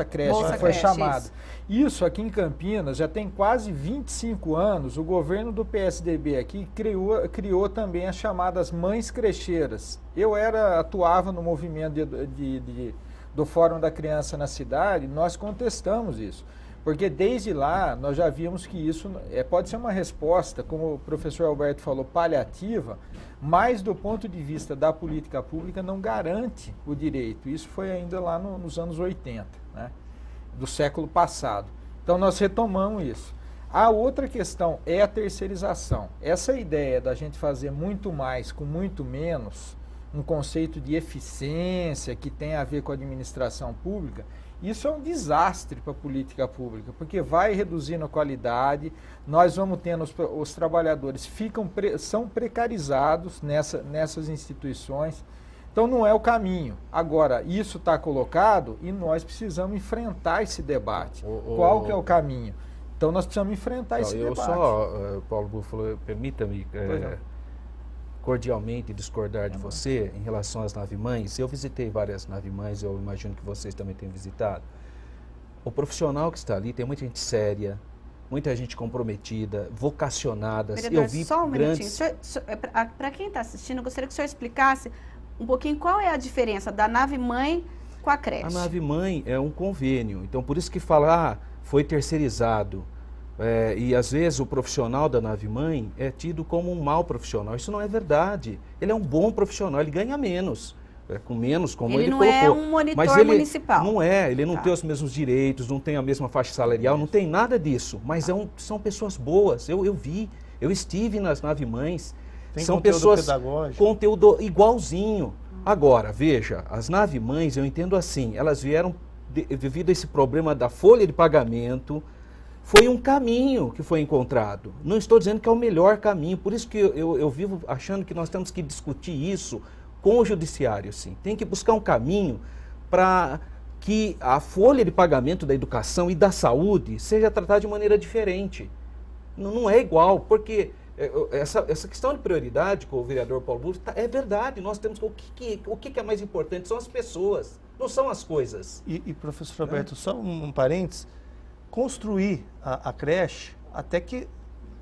Creche, que foi chamado. Isso aqui em Campinas já tem quase 25 anos. O governo do PSDB aqui criou também as chamadas mães crecheiras. Eu atuava no movimento do Fórum da Criança na cidade, nós contestamos isso. Porque desde lá nós já vimos que isso pode ser uma resposta, como o professor Alberto falou, paliativa, mas do ponto de vista da política pública não garante o direito. Isso foi ainda lá nos anos 80, né, do século passado. Então nós retomamos isso. A outra questão é a terceirização. Essa ideia da gente fazer muito mais com muito menos, um conceito de eficiência que tem a ver com a administração pública, isso é um desastre para a política pública, porque vai reduzindo a qualidade, nós vamos tendo os trabalhadores são precarizados nessas instituições, então não é o caminho. Agora, isso está colocado e nós precisamos enfrentar esse debate. Qual que é o caminho? Então nós precisamos enfrentar esse debate. Paulo Búfalo, permita-me cordialmente discordar de você em relação às nave-mães. Eu visitei várias nave-mães, eu imagino que vocês também tenham visitado. O profissional que está ali, tem muita gente séria, muita gente comprometida, vocacionada. Vereador, eu vi só um grandes... minutinho. Para quem está assistindo, eu gostaria que o senhor explicasse um pouquinho qual é a diferença da nave-mãe com a creche. A nave-mãe é um convênio, então por isso que falar foi terceirizado. E às vezes o profissional da nave-mãe é tido como um mau profissional. Isso não é verdade. Ele é um bom profissional, ele ganha menos. Com menos, como ele colocou. Ele não é um monitor municipal. Não é, ele não tem os mesmos direitos, não tem a mesma faixa salarial, não tem nada disso. Mas são pessoas boas. Eu estive nas nave-mães. São pessoas pedagógico. Conteúdo igualzinho. Agora, veja, as nave-mães, eu entendo assim, elas vieram devido a esse problema da folha de pagamento. Foi um caminho que foi encontrado. Não estou dizendo que é o melhor caminho, por isso que eu vivo achando que nós temos que discutir isso com o judiciário, sim. Tem que buscar um caminho para que a folha de pagamento da educação e da saúde seja tratada de maneira diferente. Não é igual, porque essa questão de prioridade com o vereador Paulo Burro é verdade. Nós temos o que é mais importante são as pessoas, não são as coisas. E professor Roberto, só um parênteses, construir a creche até que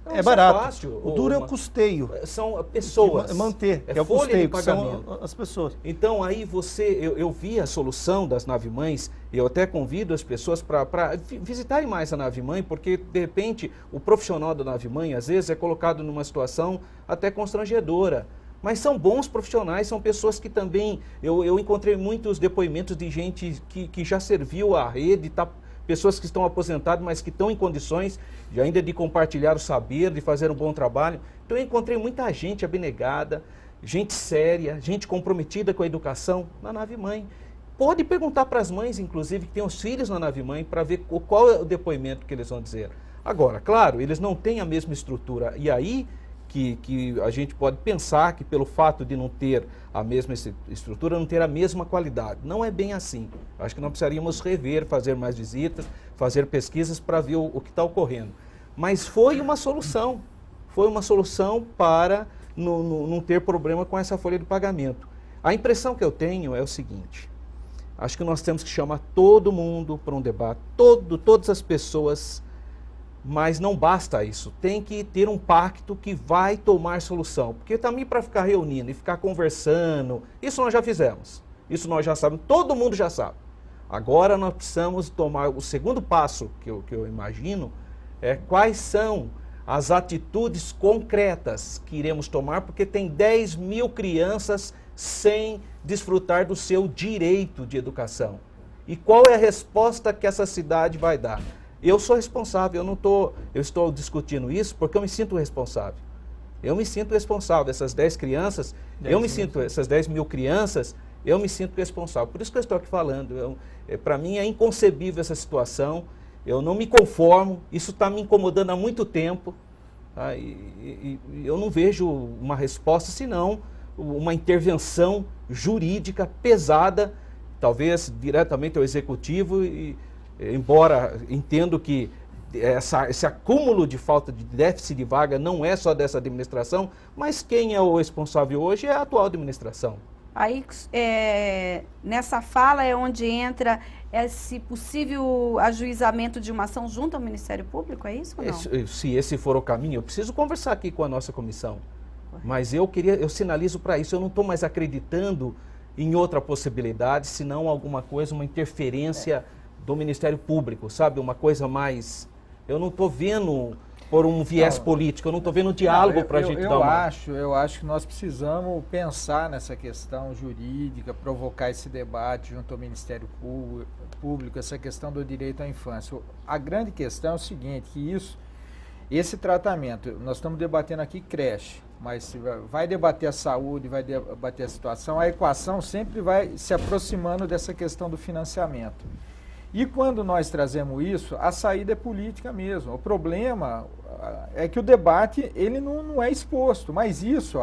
é barato. Fácil, o duro é o custeio. São pessoas. Manter, que é o custeio, que são as pessoas. Então aí eu vi a solução das nave-mães, eu até convido as pessoas para visitarem mais a nave-mãe, porque de repente o profissional da nave-mãe às vezes é colocado numa situação até constrangedora. Mas são bons profissionais, são pessoas que também, eu encontrei muitos depoimentos de gente que já serviu à rede, pessoas que estão aposentadas, mas que estão em condições ainda de compartilhar o saber, de fazer um bom trabalho. Então eu encontrei muita gente abnegada, gente séria, gente comprometida com a educação na nave-mãe. Pode perguntar para as mães, inclusive, que têm os filhos na nave-mãe, para ver qual é o depoimento que eles vão dizer. Agora, claro, eles não têm a mesma estrutura, e aí que a gente pode pensar que pelo fato de não ter a mesma estrutura, não ter a mesma qualidade. Não é bem assim. Acho que nós precisaríamos rever, fazer mais visitas, fazer pesquisas para ver o que está ocorrendo. Mas foi uma solução para não ter problema com essa folha de pagamento. A impressão que eu tenho é o seguinte, acho que nós temos que chamar todo mundo para um debate, todas as pessoas. Mas não basta isso, tem que ter um pacto que vai tomar solução. Porque também para ficar reunindo e ficar conversando, isso nós já fizemos, isso nós já sabemos, todo mundo já sabe. Agora nós precisamos tomar o segundo passo, que eu imagino, quais são as atitudes concretas que iremos tomar, porque tem 10 mil crianças sem desfrutar do seu direito de educação. E qual é a resposta que essa cidade vai dar? Eu sou responsável, eu estou discutindo isso porque eu me sinto responsável. Eu me sinto responsável. Essas 10 crianças, essas 10 mil crianças, eu me sinto responsável. Por isso que eu estou aqui falando. Para mim é inconcebível essa situação. Eu não me conformo. Isso está me incomodando há muito tempo. Tá? E eu não vejo uma resposta, senão uma intervenção jurídica pesada, talvez diretamente ao executivo, embora entendo que esse acúmulo de falta de déficit de vaga não é só dessa administração, mas quem é o responsável hoje é a atual administração. Aí, nessa fala é onde entra esse possível ajuizamento de uma ação junto ao Ministério Público, é isso ou não? Se esse for o caminho, eu preciso conversar aqui com a nossa comissão. Mas eu sinalizo para isso, eu não estou mais acreditando em outra possibilidade, senão alguma coisa, uma interferência do Ministério Público, sabe? Uma coisa mais... Eu não estou vendo por um viés político, eu não estou vendo diálogo para a gente dar uma... Eu acho que nós precisamos pensar nessa questão jurídica, provocar esse debate junto ao Ministério Público, essa questão do direito à infância. A grande questão é o seguinte, que esse tratamento, nós estamos debatendo aqui creche, mas vai debater a saúde, vai debater a situação, a equação sempre vai se aproximando dessa questão do financiamento. E quando nós trazemos isso, a saída é política mesmo. O problema é que o debate ele não é exposto, mas isso,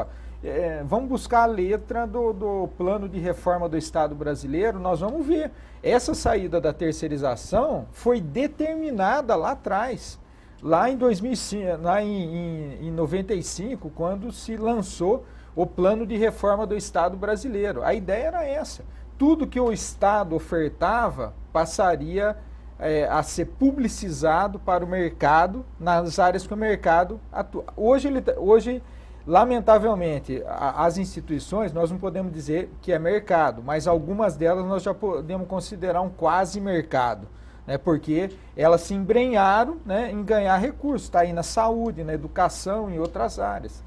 vamos buscar a letra do plano de reforma do Estado brasileiro, nós vamos ver. Essa saída da terceirização foi determinada lá atrás, lá em 2005, lá em 95, quando se lançou o plano de reforma do Estado brasileiro. A ideia era essa. Tudo que o Estado ofertava passaria a ser publicizado para o mercado, nas áreas que o mercado atua. Hoje, lamentavelmente, as instituições, nós não podemos dizer que é mercado, mas algumas delas nós já podemos considerar um quase mercado, né, porque elas se embrenharam, né, em ganhar recursos, está aí na saúde, na educação, em outras áreas.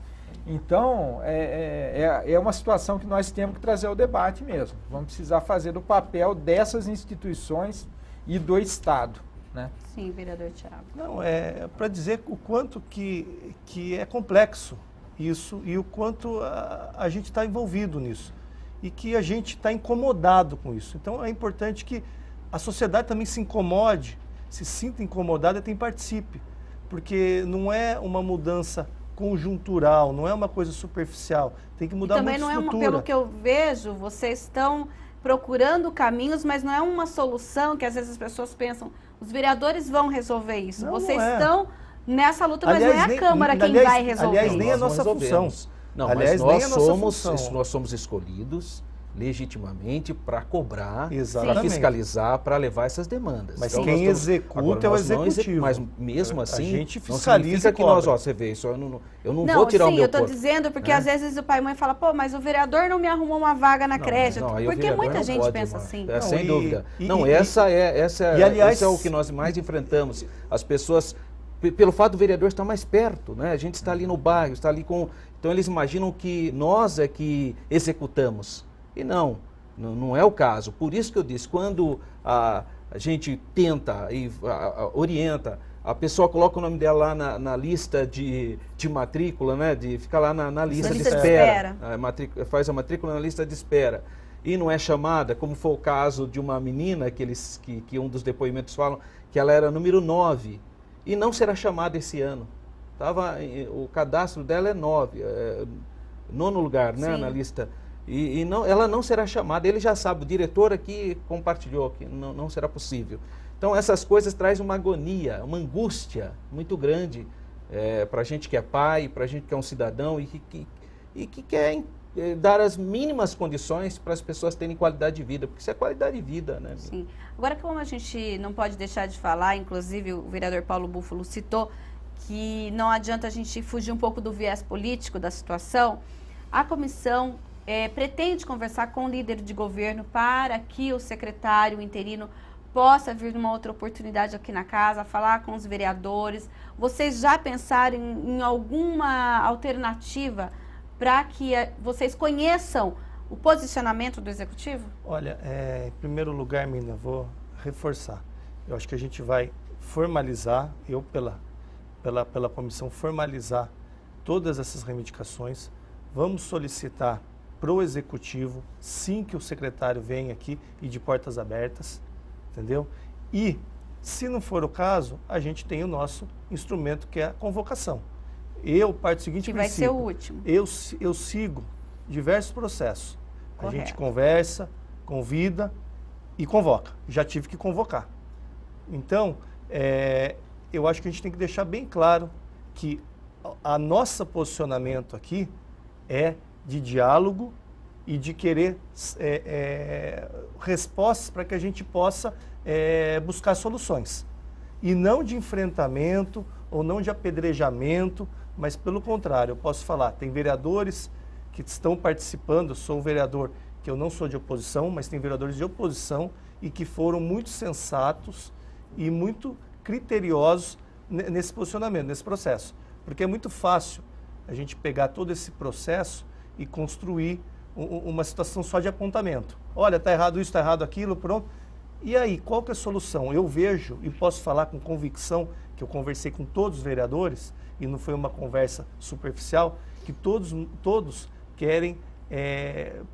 Então, é uma situação que nós temos que trazer ao debate mesmo. Vamos precisar fazer do papel dessas instituições e do Estado, né? Sim, vereador Thiago. Não, para dizer o quanto que é complexo isso e o quanto a gente está envolvido nisso e que a gente está incomodado com isso. Então, é importante que a sociedade também se incomode, se sinta incomodada e também participe, porque não é uma mudança conjuntural, não é uma coisa superficial, tem que mudar muito a estrutura. Também não é pelo que eu vejo, vocês estão procurando caminhos, mas não é uma solução que às vezes as pessoas pensam, os vereadores vão resolver isso. Não, Vocês não é. estão nessa luta, mas Aliás, não é a Câmara quem vai resolver. Aliás, nem a Nós não nossa função. resolvemos. Não, Aliás, mas nem a nossa função. nós somos escolhidos legitimamente para cobrar, para Exatamente. fiscalizar, para levar essas demandas. Mas Então, quem nós estamos- executa agora, é o nós não executivo. Mas mesmo assim, A gente não fiscaliza significa e que nós, cobra. ó, você vê, isso eu não Não, vou tirar sim, o meu eu tô corpo. dizendo porque né? às vezes o pai e mãe falam, pô, mas o vereador não me arrumou uma vaga na creche. Não, aí o Porque vereador muita não gente pode, pensa irmão. assim. É, sem Não, dúvida. e Esse aliás, é o que nós mais enfrentamos. As pessoas, pelo fato do vereador estar mais perto, né? A gente está ali no bairro, está ali com... Então eles imaginam que nós é que executamos. E não é o caso. Por isso que eu disse, quando a gente tenta e orienta, a pessoa coloca o nome dela lá na lista de matrícula, né? De ficar lá na lista de espera. Faz a matrícula na lista de espera. E não é chamada, como foi o caso de uma menina que um dos depoimentos falam que ela era número 9 e não será chamada esse ano. O cadastro dela é 9, nono lugar, né, na lista. E ela não será chamada, ele já sabe, o diretor aqui compartilhou que não será possível. Então essas coisas trazem uma agonia, uma angústia muito grande para a gente que é pai, para a gente que é um cidadão e que quer dar as mínimas condições para as pessoas terem qualidade de vida, porque isso é qualidade de vida, né? Sim. Agora, como a gente não pode deixar de falar, inclusive o vereador Paulo Búfalo citou que não adianta a gente fugir um pouco do viés político da situação, a comissão pretende conversar com o líder de governo para que o secretário interino possa vir numa outra oportunidade aqui na casa, falar com os vereadores. Vocês já pensaram em alguma alternativa para que vocês conheçam o posicionamento do Executivo? Olha, em primeiro lugar, Mina, vou reforçar. Eu acho que a gente vai formalizar, pela comissão, formalizar todas essas reivindicações. Vamos solicitar para o Executivo, sim, que o secretário venha aqui e de portas abertas, entendeu? E, se não for o caso, a gente tem o nosso instrumento, que é a convocação. Eu parto do seguinte princípio. Que vai ser o último. Eu sigo diversos processos. Correto. A gente conversa, convida e convoca. Já tive que convocar. Então, eu acho que a gente tem que deixar bem claro que a nosso posicionamento aqui é de diálogo e de querer respostas para que a gente possa buscar soluções. E não de enfrentamento ou não de apedrejamento, mas pelo contrário, eu posso falar, tem vereadores que estão participando, eu sou um vereador que eu não sou de oposição, mas tem vereadores de oposição e que foram muito sensatos e muito criteriosos nesse posicionamento, nesse processo. Porque é muito fácil a gente pegar todo esse processo e construir uma situação só de apontamento. Olha, está errado isso, está errado aquilo, pronto. E aí, qual que é a solução? Eu vejo e posso falar com convicção, que eu conversei com todos os vereadores, e não foi uma conversa superficial, que todos querem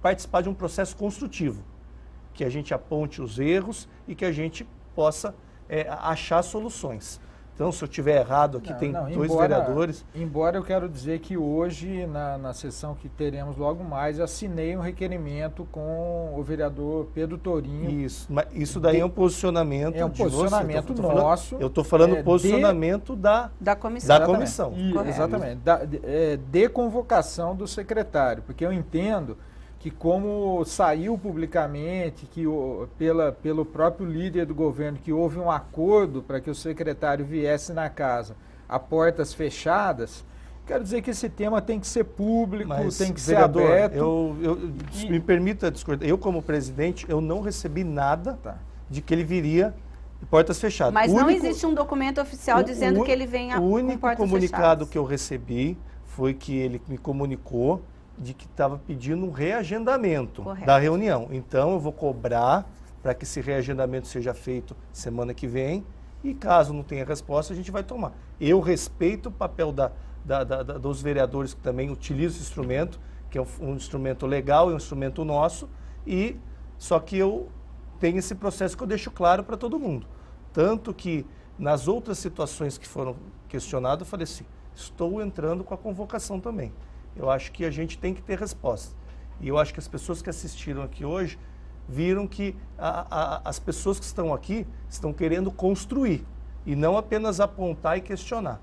participar de um processo construtivo, que a gente aponte os erros e que a gente possa achar soluções. Então, se eu estiver errado aqui, tem dois vereadores. Embora eu quero dizer que hoje, na sessão que teremos logo mais, assinei um requerimento com o vereador Pedro Torinho. Isso, mas isso daí é um posicionamento de posicionamento nosso. Eu estou falando o posicionamento da comissão. Da comissão. Exatamente. De convocação do secretário, porque eu entendo que como saiu publicamente, que pelo próprio líder do governo, que houve um acordo para que o secretário viesse na casa a portas fechadas, quero dizer que esse tema tem que ser público, tem que ser aberto. Me permita discordar, eu como presidente, eu não recebi nada de que ele viria de portas fechadas. Mas não existe um documento oficial dizendo que ele venha com portas fechadas. O único comunicado que eu recebi foi que ele me comunicou de que estava pedindo um reagendamento da reunião. Então, eu vou cobrar para que esse reagendamento seja feito semana que vem e, caso não tenha resposta, a gente vai tomar. Eu respeito o papel dos vereadores que também utilizam esse instrumento, que é um instrumento legal, é um instrumento nosso, só que eu tenho esse processo que eu deixo claro para todo mundo. Tanto que, nas outras situações que foram questionadas, eu falei assim, estou entrando com a convocação também. Eu acho que a gente tem que ter resposta. E eu acho que as pessoas que assistiram aqui hoje viram que as pessoas que estão aqui estão querendo construir e não apenas apontar e questionar.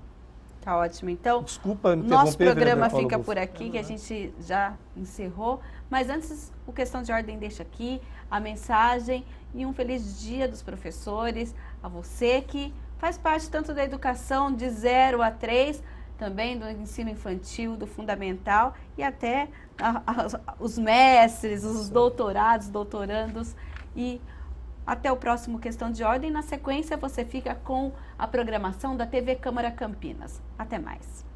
Tá ótimo. Então, desculpa me nosso interromper, programa Paulo fica Bolso. por aqui, que a gente já encerrou. Mas antes, o Questão de Ordem deixa aqui a mensagem e um feliz dia dos professores a você que faz parte tanto da educação de 0 a 3, também do ensino infantil, do fundamental e até os mestres, os doutorados, doutorandos. E até o próximo Questão de Ordem. Na sequência, você fica com a programação da TV Câmara Campinas. Até mais.